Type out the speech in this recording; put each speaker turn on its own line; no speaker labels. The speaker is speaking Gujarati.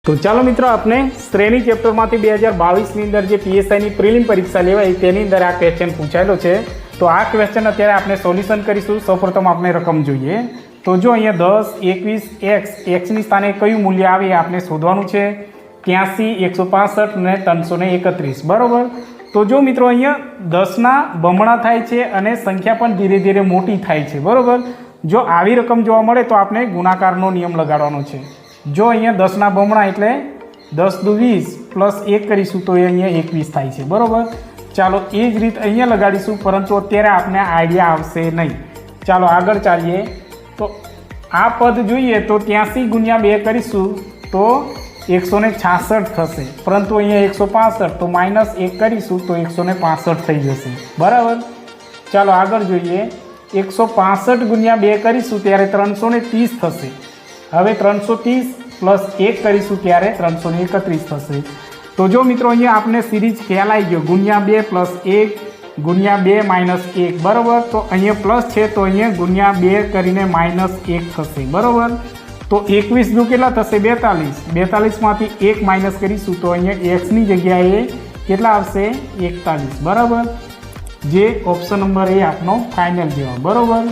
તો ચાલો મિત્રો, આપણે શ્રેણી ચેપ્ટરમાંથી 2022ની અંદર જે પીએસઆઈની પ્રિલિમ પરીક્ષા લેવાય તેની અંદર આ ક્વેશ્ચન પૂછાયેલો છે. તો આ ક્વેશ્ચન અત્યારે આપણે સોલ્યુશન કરીશું. સૌપ્રથમ આપણે રકમ જોઈએ. તો જો અહીંયા 10, 21, એક્સની સ્થાને કયું મૂલ્ય આવે એ આપણે શોધવાનું છે. 83, 165 અને 331, બરાબર. તો જો મિત્રો, અહીંયા 10ના બમણા થાય છે અને સંખ્યા પણ ધીરે ધીરે મોટી થાય છે, બરાબર. જો આવી રકમ જોવા મળે તો આપણે ગુણાકારનો નિયમ લગાડવાનો છે. જો અહીંયા 10ના બમણા એટલે 10 દુ 20 પ્લસ 1 કરીશું તો એ અહીંયા 21 થાય છે, બરાબર. ચાલો એ જ રીત અહીંયા લગાડીશું, પરંતુ અત્યારે આપણે આઈડિયા આવશે નહીં. ચાલો આગળ ચાલીએ. તો આ પદ જોઈએ તો 83 ગુણ્યા 2 કરીશું તો 166 થશે, પરંતુ અહીંયા 165 તો -1 કરીશું તો 165 થઈ જશે, બરાબર. ચાલો આગળ જોઈએ. 165 ગુણ્યા 2 કરીશું ત્યારે 330 થશે. હવે 330 પ્લસ 1 કરીશું ત્યારે 331 થશે. તો જો મિત્રો, અહીંયા આપણે સિરીઝ ખ્યાલ આવી ગયો. ગુણ્યા 2 પ્લસ 1 ગુણ્યા 2 -1, બરાબર. તો અહીંયા પ્લસ છે તો અહીંયા ગુણ્યા 2 કરીને -1 થશે, બરાબર. તો 21 દુ કેટલા થશે? 42. 42માંથી 1 માઇનસ કરીશું તો અહીંયા એક્સની જગ્યાએ કેટલા આવશે? 41, બરાબર. જે ઓપ્શન નંબર એ આપનો ફાઇનલ જવાબ, બરાબર.